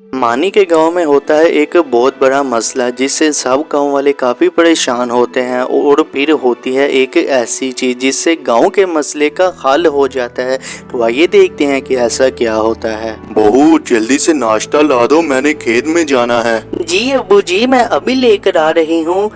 मानी के गांव में होता है एक बहुत बड़ा मसला जिससे सब गांव वाले काफ़ी परेशान होते हैं और फिर होती है एक ऐसी चीज़ जिससे गांव के मसले का हल हो जाता है। तो आइए देखते हैं कि ऐसा क्या होता है। बहू जल्दी से नाश्ता ला दो, मैंने खेत में जाना है। जी अब्बू जी, मैं अभी लेकर आ रही हूँ।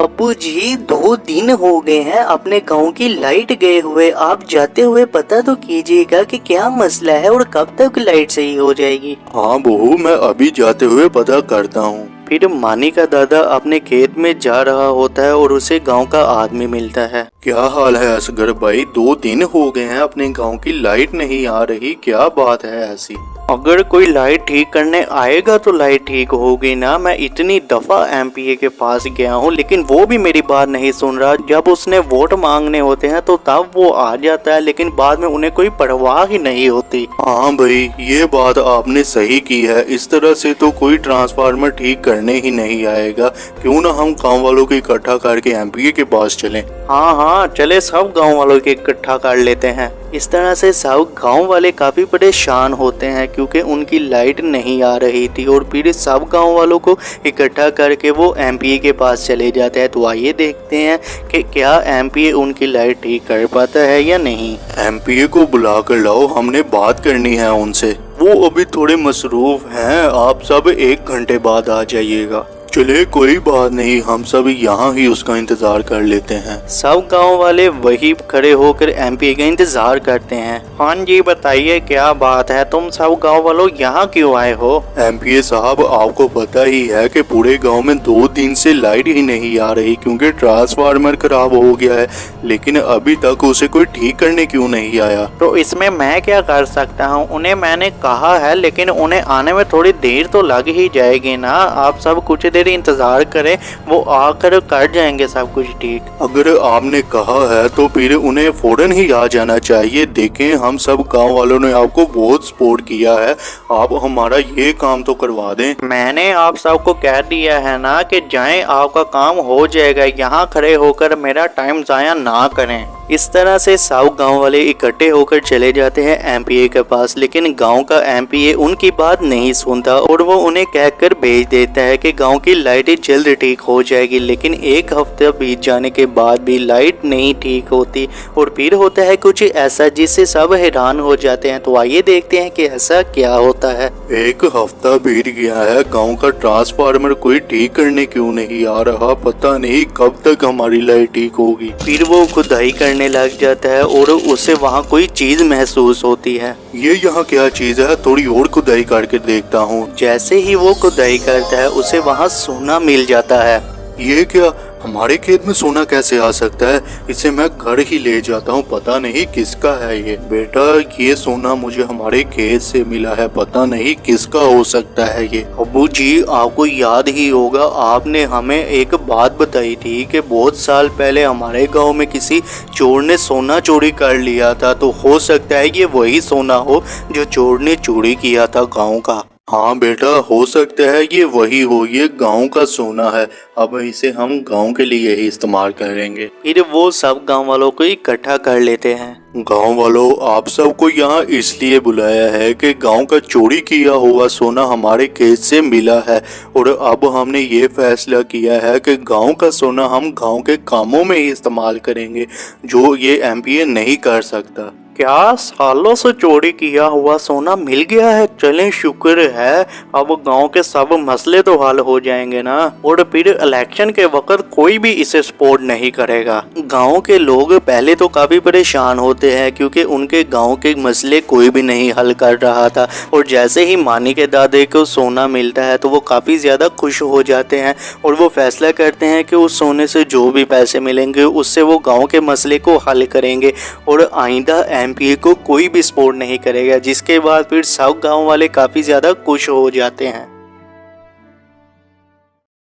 अब्बू जी 2 दिन हो गए हैं अपने गांव की लाइट गए हुए। आप जाते हुए पता तो कीजिएगा कि क्या मसला है और कब तक लाइट सही हो जाएगी। हाँ बहू, मैं अभी जाते हुए पता करता हूँ। फिर मानी का दादा अपने खेत में जा रहा होता है और उसे गांव का आदमी मिलता है। क्या हाल है असगर भाई? 2 दिन हो गए हैं अपने गांव की लाइट नहीं आ रही, क्या बात है ऐसी? अगर कोई लाइट ठीक करने आएगा तो लाइट ठीक होगी ना। मैं इतनी दफा एमपीए के पास गया हूँ लेकिन वो भी मेरी बात नहीं सुन रहा। जब उसने वोट मांगने होते हैं तो तब वो आ जाता है लेकिन बाद में उन्हें कोई परवाह ही नहीं होती। हाँ भाई, ये बात आपने सही की है। इस तरह से तो कोई ट्रांसफार्मर ठीक करने ही नहीं आएगा। क्यों ना हम गांव वालों को इकट्ठा करके एमपीए के पास चलें। हाँ चले, सब गांव वालों के इकट्ठा कर लेते हैं। इस तरह से सब गांव वाले काफी परेशान होते हैं क्योंकि उनकी लाइट नहीं आ रही थी और फिर सब गांव वालों को इकट्ठा करके वो एमपीए के पास चले जाते हैं। तो आइए देखते हैं कि क्या एमपीए उनकी लाइट ठीक कर पाता है या नहीं। एमपीए को बुला कर लाओ, हमने बात करनी है उनसे। वो अभी थोड़े मसरूफ हैं, आप सब 1 घंटे बाद आ जाइएगा। चले कोई बात नहीं, हम सब यहाँ ही उसका इंतजार कर लेते हैं। सब गांव वाले वही खड़े होकर एमपीए का इंतजार करते हैं। हाँ जी बताइए, क्या बात है? तुम सब गांव वालों यहाँ क्यों आए हो? एमपीए साहब, आपको पता ही है कि पूरे गांव में 2 दिन से लाइट ही नहीं आ रही क्योंकि ट्रांसफार्मर खराब हो गया है, लेकिन अभी तक उसे कोई ठीक करने क्यों नहीं आया? तो इसमें मैं क्या कर सकता हूँ? उन्हें मैंने कहा है लेकिन उन्हें आने में थोड़ी देर तो लग ही जाएगी ना। आप सब कुछ देर इंतजार करें, वो आकर कर जाएंगे सब कुछ ठीक। अगर आपने कहा है तो फिर उन्हें फौरन ही आ जाना चाहिए। देखें, हम सब गांव वालों ने आपको बहुत सपोर्ट किया है, आप हमारा ये काम तो करवा दें। मैंने आप सबको कह दिया है ना कि जाएं, आपका काम हो जाएगा। यहाँ खड़े होकर मेरा टाइम जाया ना करें। इस तरह से सब गांव वाले इकट्ठे होकर चले जाते हैं एमपीए के पास, लेकिन गांव का एमपीए उनकी बात नहीं सुनता और वो उन्हें कहकर भेज देता है कि गांव की लाइटें जल्द ठीक हो जाएगी। लेकिन 1 हफ्ता बीत जाने के बाद भी लाइट नहीं ठीक होती और फिर होता है कुछ ऐसा जिससे सब हैरान हो जाते हैं। तो आइए देखते हैं कि ऐसा क्या होता है। 1 हफ्ता बीत गया है, गांव का ट्रांसफार्मर कोई ठीक करने क्यों नहीं आ रहा? पता नहीं कब तक हमारी लाइट ठीक होगी। फिर वो खुदाई करने लग जाता है और उसे वहाँ कोई चीज महसूस होती है। ये यहाँ क्या चीज है? थोड़ी और खुदाई करके देखता हूँ। जैसे ही वो खुदाई करता है उसे वहाँ सोना मिल जाता है। ये क्या? हमारे खेत में सोना कैसे आ सकता है? इसे मैं घर ही ले जाता हूँ, पता नहीं किसका है ये। बेटा, ये सोना मुझे हमारे खेत से मिला है, पता नहीं किसका हो सकता है ये। अब्बू जी, आपको याद ही होगा, आपने हमें एक बात बताई थी कि बहुत साल पहले हमारे गांव में किसी चोर ने सोना चोरी कर लिया था। तो हो सकता है ये वही सोना हो जो चोर ने चोरी किया था गाँव का। हाँ बेटा, हो सकता है ये वही हो, ये गांव का सोना है। अब इसे हम गांव के लिए ही इस्तेमाल करेंगे। फिर वो सब गांव वालों को इकट्ठा कर लेते हैं। गांव वालों, आप सबको यहाँ इसलिए बुलाया है कि गांव का चोरी किया हुआ सोना हमारे खेत से मिला है और अब हमने ये फैसला किया है कि गांव का सोना हम गांव के कामों में ही इस्तेमाल करेंगे, जो ये एमपीए नहीं कर सकता। क्या सालों से चोरी किया हुआ सोना मिल गया है? चलें, शुक्र है, अब गांव के सब मसले तो हल हो जाएंगे ना और फिर इलेक्शन के वक्त कोई भी इसे सपोर्ट नहीं करेगा। गांव के लोग पहले तो काफी परेशान होते हैं क्योंकि उनके गांव के मसले कोई भी नहीं हल कर रहा था और जैसे ही मानी के दादे को सोना मिलता है तो वो काफी ज्यादा खुश हो जाते हैं और वो फैसला करते हैं कि उस सोने से जो भी पैसे मिलेंगे उससे वो गाँव के मसले को हल करेंगे और आइंदा एमपीए को कोई भी सपोर्ट नहीं करेगा। जिसके बाद फिर सब गांव वाले काफी ज्यादा खुश हो जाते हैं।